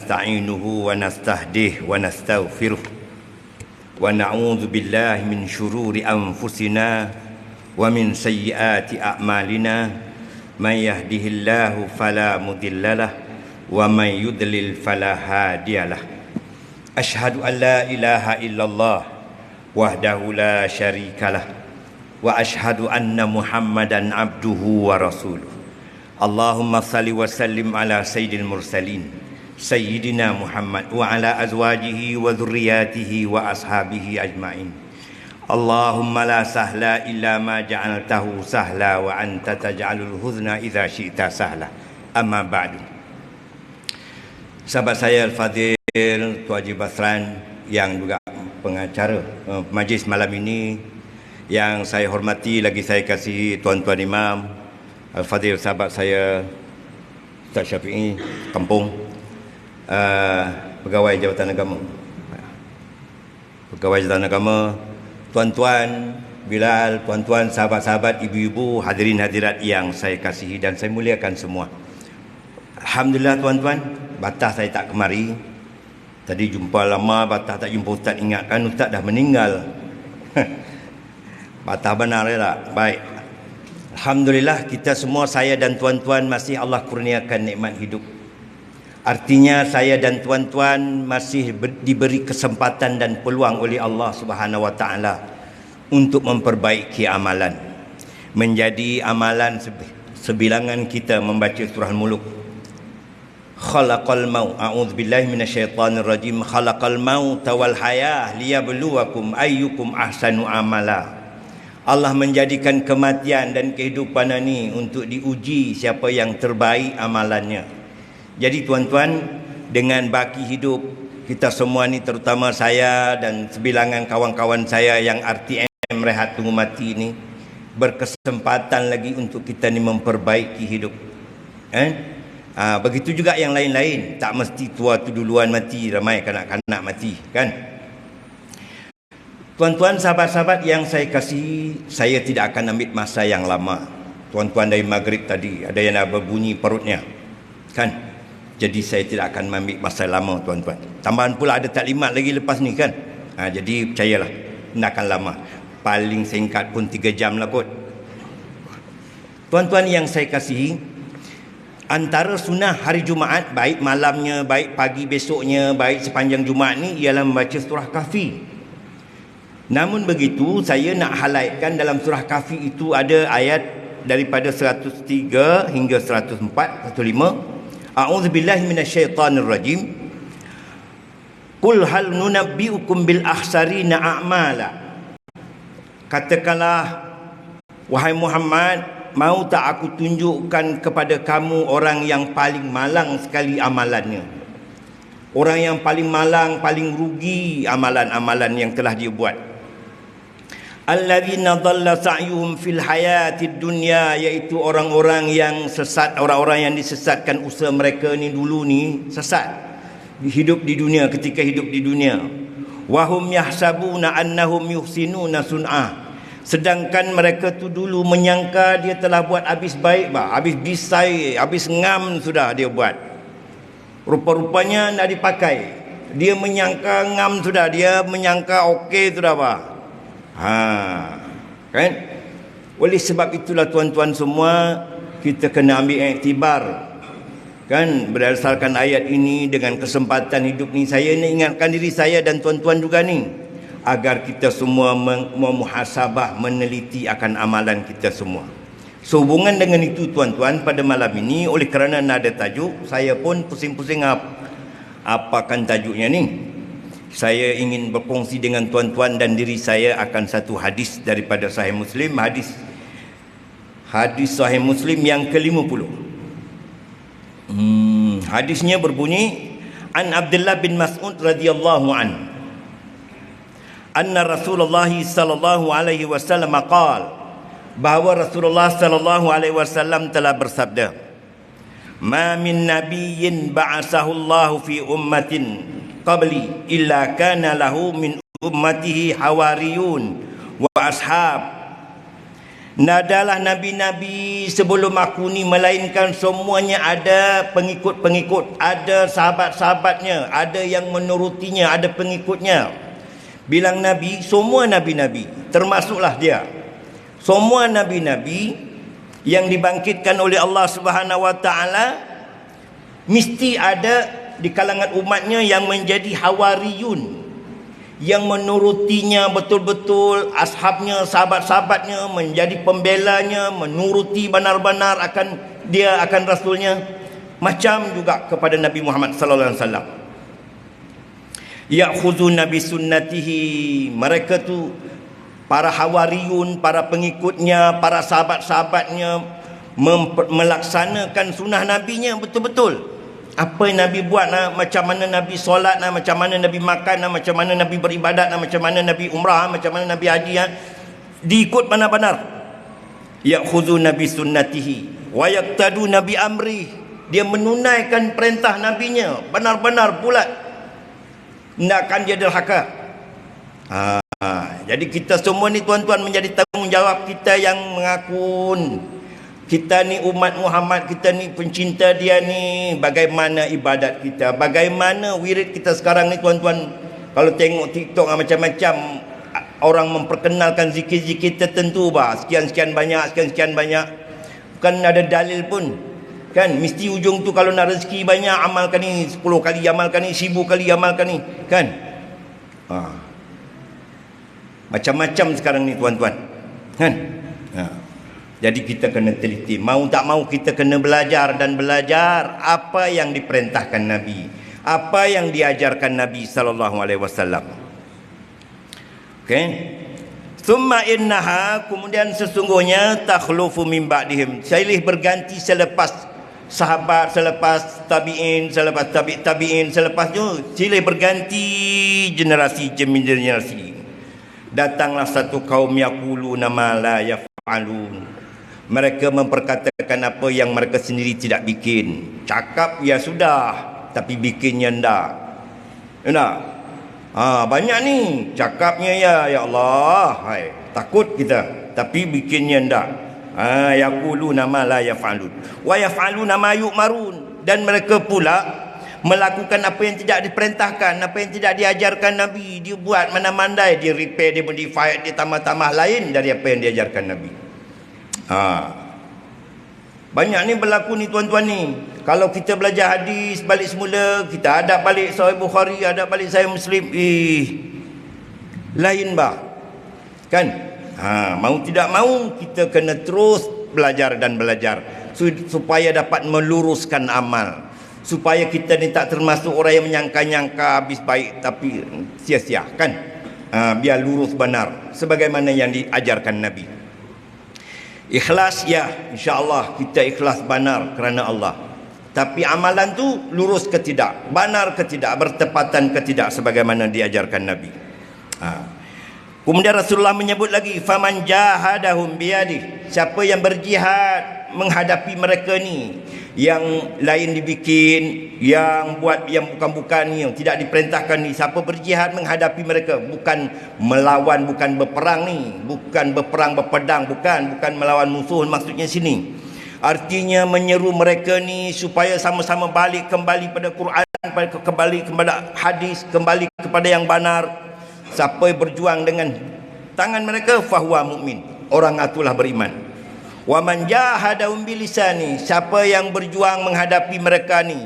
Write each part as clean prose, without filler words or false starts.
نستعينه ونستهديه ونستغفره ونعوذ بالله من شرور أنفسنا ومن سيئات أعمالنا من يهده الله فلا مضل له ومن يضلل فلا هادي له أشهد أن لا إله إلا الله وحده لا شريك له وأشهد أن محمدا عبده ورسوله اللهم صل وسلم على سيد المرسلين سيدنا محمد وعلى أزواجه وذرياته وأصحابه أجمعين اللهم لا سهل إلا ما جعلته سهلا وأنت تجعل الحزن إذا شئت سهلا أما بعد. Sahabat saya Al-Fadhil Tuan Haji Basran yang juga pengacara majlis malam ini, yang saya hormati lagi saya kasihi tuan-tuan imam, Al-Fadhil sahabat saya Ustaz Syafi'i Kampung, pegawai Jabatan Agama, tuan-tuan Bilal, tuan-tuan, sahabat-sahabat, ibu-ibu, hadirin hadirat yang saya kasihi dan saya muliakan semua. Alhamdulillah tuan-tuan, Batas saya tak kemari. Tadi jumpa lama, Batas tak jumpa Ustaz, ingatkan Ustaz dah meninggal. Batas benar ya tak? Baik. Alhamdulillah kita semua, saya dan tuan-tuan masih Allah kurniakan nikmat hidup. Artinya saya dan tuan-tuan masih diberi kesempatan dan peluang oleh Allah Subhanahu Wa Taala untuk memperbaiki amalan. Menjadi amalan sebilangan kita membaca surah Mulk. Khalaqal maut, a'udzubillahi minasyaitonir rajim. Khalaqal maut wal hayah liyabluwakum ayyukum ahsanu amala. Allah menjadikan kematian dan kehidupan ini untuk diuji siapa yang terbaik amalannya. Jadi tuan-tuan, dengan baki hidup kita semua ni, terutama saya dan sebilangan kawan-kawan saya yang RTM rehat tunggu mati ini, berkesempatan lagi untuk kita ni memperbaiki hidup. Begitu juga yang lain-lain. Tak mesti tua tu duluan mati, ramai kanak-kanak mati kan. Tuan-tuan, sahabat-sahabat yang saya kasihi, saya tidak akan ambil masa yang lama. Tuan-tuan dari maghrib tadi ada yang dah berbunyi perutnya kan. Jadi saya tidak akan ambil masa lama tuan-tuan. Tambahan pula ada taklimat lagi lepas ni kan. Jadi percayalah, tidak akan lama. Paling singkat pun 3 jam lah kot. Tuan-tuan yang saya kasihi, antara sunnah hari Jumaat, baik malamnya, baik pagi besoknya, baik sepanjang Jumaat ni, ialah membaca surah Kahfi. Namun begitu, saya nak highlightkan dalam surah Kahfi itu ada ayat daripada 103 hingga 104, 105. A'udzubillahi minasyaitonir rajim. Qul hal nunabbiukum bil akhsarina a'mala. Katakanlah, wahai Muhammad, mau tak aku tunjukkan kepada kamu orang yang paling malang sekali amalannya. Orang yang paling malang, paling rugi amalan-amalan yang telah dia buat. Alladzina dhalla sa'yuhum fil hayatid dunya, iaitu orang-orang yang sesat, orang-orang yang disesatkan usaha mereka ni dulu ni sesat. Hidup di dunia, ketika hidup di dunia. Wa hum yahsabuna annahum yuhsinuna sun'ah. Sedangkan mereka tu dulu menyangka dia telah buat habis baik, habis bisai, habis ngam sudah dia buat. Rupa-rupanya nak dipakai. Dia menyangka ngam sudah, dia menyangka okey sudah kan? Oleh sebab itulah tuan-tuan semua, kita kena ambil iktibar kan, berdasarkan ayat ini. Dengan kesempatan hidup ni, saya nak ingatkan diri saya dan tuan-tuan juga ni, agar kita semua memuhasabah, meneliti akan amalan kita semua. Sehubungan dengan itu tuan-tuan, pada malam ini, oleh kerana ada tajuk, saya pun pusing-pusing apakan tajuknya ni. Saya ingin berkongsi dengan tuan-tuan dan diri saya akan satu hadis daripada Sahih Muslim, hadis Sahih Muslim yang ke-50. Hadisnya berbunyi, An Abdullah bin Mas'ud radhiyallahu an, anna Rasulullah sallallahu alaihi wasallam qala, bahawa Rasulullah sallallahu alaihi wasallam telah bersabda, ma min nabiyyin ba'asahu Allah fi ummatin qabli illa kana lahu min ummatihi hawariyun wa ashab. Nadalah nabi-nabi sebelum aku ni, melainkan semuanya ada pengikut-pengikut, ada sahabat-sahabatnya, ada yang menurutinya, ada pengikutnya. Bilang nabi, semua nabi-nabi, termasuklah dia. Semua nabi-nabi yang dibangkitkan oleh Allah Subhanahu wa taala mesti ada di kalangan umatnya yang menjadi hawariyun, yang menurutinya betul-betul, ashabnya, sahabat-sahabatnya, menjadi pembelanya, menuruti benar-benar akan rasulnya. Macam juga kepada Nabi Muhammad sallallahu alaihi wasallam. Ya'khuduna bi sunnatihi, mereka tu para hawariyun, para pengikutnya, para sahabat-sahabatnya melaksanakan sunnah nabinya betul-betul. Apa yang Nabi buat, macam mana Nabi solat, macam mana Nabi makan, macam mana Nabi beribadat, macam mana Nabi umrah, macam mana Nabi haji, diikut benar-benar. Ya'khudhu Nabi sunnatihi wa yaqtadu Nabi amri, dia menunaikan perintah nabinya benar-benar bulat, hendakkan dia derhaka. Jadi kita semua ni tuan-tuan menjadi tanggungjawab kita yang mengakun kita ni umat Muhammad, kita ni pencinta dia ni. Bagaimana ibadat kita, bagaimana wirid kita sekarang ni tuan-tuan. Kalau tengok TikTok macam-macam orang memperkenalkan zikir-zikir tertentu, sekian-sekian banyak, sekian-sekian banyak. Bukan ada dalil pun, kan? Mesti ujung tu kalau nak rezeki banyak, amalkan ni 10 kali, amalkan ni 1000 kali, amalkan ni, kan? Macam-macam sekarang ni tuan-tuan, kan? Jadi kita kena teliti. Mau tak mau kita kena belajar dan belajar apa yang diperintahkan Nabi, apa yang diajarkan Nabi sallallahu alaihi wasallam. Okey. Summa innaha, kemudian sesungguhnya takhlufu min ba'dihim, silih berganti selepas sahabat, selepas tabi'in, selepas tabi'in, selepas tu silih berganti generasi demi generasi. Datanglah satu kaum yaquluna ma la yaf'alun, mereka memperkatakan apa yang mereka sendiri tidak bikin. Cakap ya sudah, tapi bikinnya enggak. Enggak? Banyak ni cakapnya ya Allah, hai, takut kita, tapi bikinnya enggak. Yaquluna ma la yaf'alun wa yaf'aluna ma yu'marun, dan mereka pula melakukan apa yang tidak diperintahkan, apa yang tidak diajarkan Nabi. Dia buat mana-mandai, dia repair, dia modify, dia tambah-tambah lain dari apa yang diajarkan Nabi. Banyak ni berlaku ni tuan-tuan ni. Kalau kita belajar hadis balik semula, kita adab balik Sahih Bukhari, adab balik Sahih Muslim, lain kan? Mau tidak mau kita kena terus belajar dan belajar supaya dapat meluruskan amal, supaya kita ni tak termasuk orang yang menyangka-nyangka habis baik tapi sia-sia, kan? Biar lurus benar sebagaimana yang diajarkan Nabi. Ikhlas, ya, insya-Allah kita ikhlas benar kerana Allah. Tapi amalan tu lurus ke tidak, benar ke tidak, bertepatan ke tidak sebagaimana diajarkan Nabi. Kemudian Rasulullah menyebut lagi, faman jahadahum biyadih, siapa yang berjihad menghadapi mereka ni, yang lain dibikin, yang buat yang bukan-bukan ni, yang tidak diperintahkan ni, siapa berjihad menghadapi mereka, bukan melawan, bukan berperang ni, bukan berperang berpedang, bukan melawan musuh maksudnya sini. Artinya menyeru mereka ni supaya sama-sama balik kembali pada Quran, kembali kepada hadis, kembali kepada yang benar. Siapa yang berjuang dengan tangan mereka, fahuwa mukmin, orang itulah beriman. Wa man jahadahum bilisani, siapa yang berjuang menghadapi mereka ni,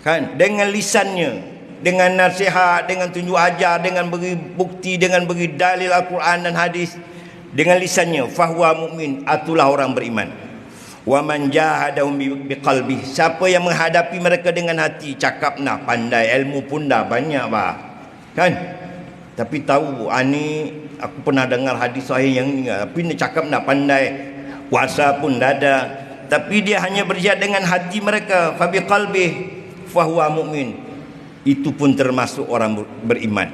kan, dengan lisannya, dengan nasihat, dengan tunjuk ajar, dengan beri bukti, dengan beri dalil Al-Quran dan hadis, dengan lisannya, fahuwa mukmin, itulah orang beriman. Wa man jahadahum biqalbi, siapa yang menghadapi mereka dengan hati, cakap nak pandai, ilmu pun dah banyak kan, tapi tahu ni aku pernah dengar hadis sahih yang ni, tapi nak cakap nak pandai, puasa pun dah ada, tapi dia hanya berjihad dengan hati mereka, fa biqalbi fahuwa mukmin, itu pun termasuk orang beriman.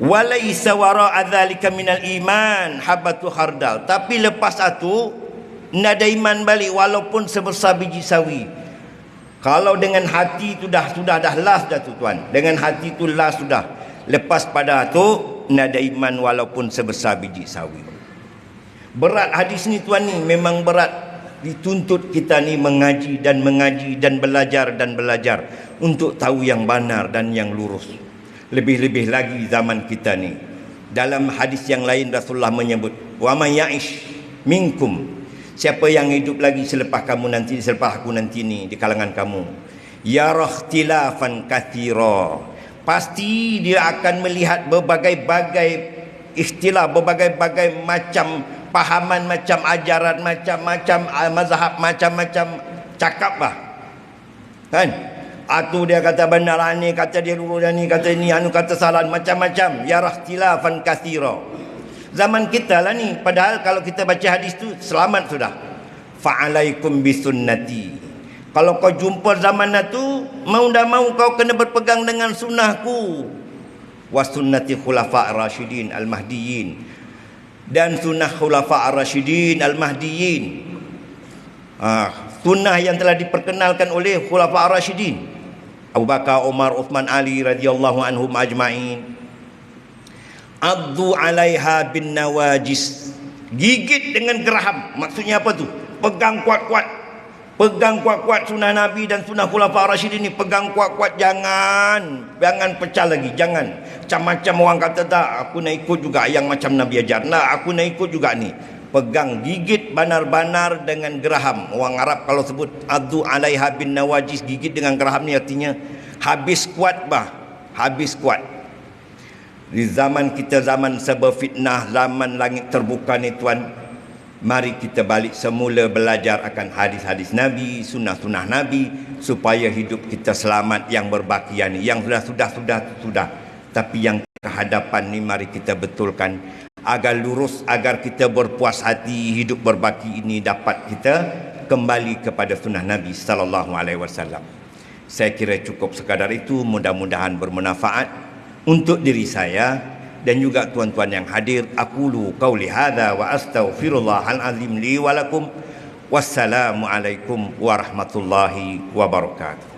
Walaisa wara'a dzalika minal iman habatu khardal, tapi lepas itu nak ada iman balik walaupun sebesar biji sawi. Kalau dengan hati itu dah las dah tu tuan, dengan hati itu las sudah, lepas pada tu nak ada iman walaupun sebesar biji sawi. Berat hadis ni tuan ni, memang berat. Dituntut kita ni mengaji dan belajar untuk tahu yang benar dan yang lurus. Lebih-lebih lagi zaman kita ni. Dalam hadis yang lain Rasulullah menyebut, wa man ya'ish minkum, siapa yang hidup lagi selepas aku nanti ni di kalangan kamu, yarah ikhtilafan katsira, pasti dia akan melihat berbagai-bagai ikhtilaf, berbagai-bagai macam pahaman, macam ajaran, macam-macam mazhab, macam-macam cakap lah kan. Atu dia kata benar ni, kata dia lurus ni, kata ni anu, kata salah, macam-macam. Ya rahtilafan katsira. Zaman kita lah ni. Padahal kalau kita baca hadis tu selamat sudah. Fa'alaikum bisunnati. Kalau kau jumpa zaman tu, mau dah mau kau kena berpegang dengan sunnahku. Wa sunnati khulafa' ar-rasyidin al-mahdiyyin. Dan sunnah khulafa' ar-rasyidin al-mahdiyyin. Sunnah yang telah diperkenalkan oleh khulafa' ar-rasyidin, Abu Bakar, Umar, Uthman, Ali radhiyallahu anhum ajma'in. Addu 'alaiha bin nawajis. Gigit dengan geraham. Maksudnya apa tu? Pegang kuat-kuat. Pegang kuat-kuat sunnah Nabi dan sunnah khulafa' ar-rasyidin ni, pegang kuat-kuat, jangan pecah lagi, jangan. Macam-macam orang kata tak, aku nak ikut juga yang macam Nabi ajar. Nah, aku nak ikut juga ni. Pegang, gigit banar-banar dengan geraham. Orang Arab kalau sebut addu 'alaiha bin nawajis, gigit dengan geraham ni artinya habis kuat bah, habis kuat. Di zaman kita, zaman serba fitnah, zaman langit terbuka ni tuan, mari kita balik semula belajar akan hadis-hadis Nabi, sunnah-sunnah Nabi, supaya hidup kita selamat. Yang berbakian ni, yang sudah. Tapi yang kehadapan ni mari kita betulkan agar lurus, agar kita berpuas hati. Hidup berbaki ini dapat kita kembali kepada sunnah Nabi sallallahu alaihi wasallam. Saya kira cukup sekadar itu. Mudah-mudahan bermanfaat untuk diri saya dan juga tuan-tuan yang hadir. Aqulu qauli hadza wa astaghfirullahal azim li wa lakum. Wassalamu alaikum warahmatullahi wabarakatuh.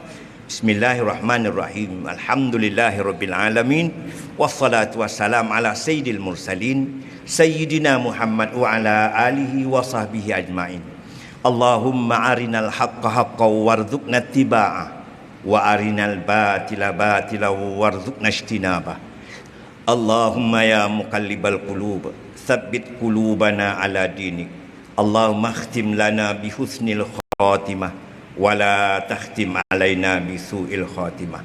Bismillahirrahmanirrahim. Alhamdulillahirabbil alamin. Wassalatu wassalam ala sayyidil mursalin sayyidina Muhammad wa ala alihi wa sahbihi ajmain. Allahumma arinal haqqa haqqan warzuqna ittiba'ah wa arinal batila batila warzuqna ijtinabah. Allahumma ya muqallibal qulub tsabbit qulubana ala dinik. Allahumma khtim lana bi husnil khatimah wa la takhtim alaina bi su'il khatimah.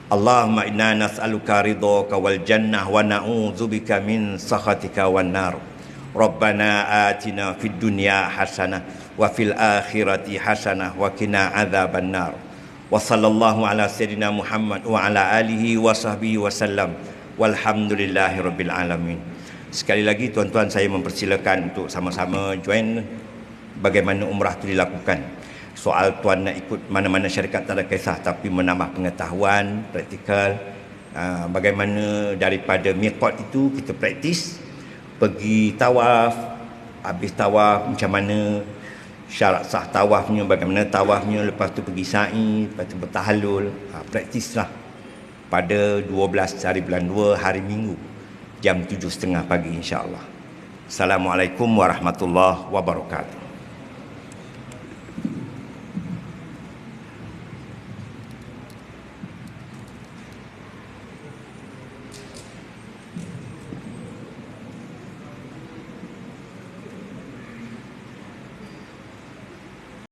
Allahumma inna nas'aluka ridhaka wal jannah wa na'udzubika min sakhatika wan nar. Rabbana atina fid dunya hasanah wa fil akhirati hasanah wa qina adzaban nar. Wa sallallahu ala sayyidina Muhammad wa ala alihi wa sahbihi wasallam. Walhamdulillahirabbil alamin. Sekali lagi tuan-tuan, saya mempersilakan untuk sama-sama join bagaimana umrah itu dilakukan. Soal tuan nak ikut mana-mana syarikat tak ada kisah, tapi menambah pengetahuan praktikal. Bagaimana daripada miqat itu kita praktis, pergi tawaf, habis tawaf macam mana syarat sah tawafnya, bagaimana tawafnya, lepas tu pergi sa'i, lepas tu bertahalul. Praktislah pada 12 hari bulan 2 hari Minggu jam 7.30 pagi insya-Allah. Assalamualaikum warahmatullahi wabarakatuh.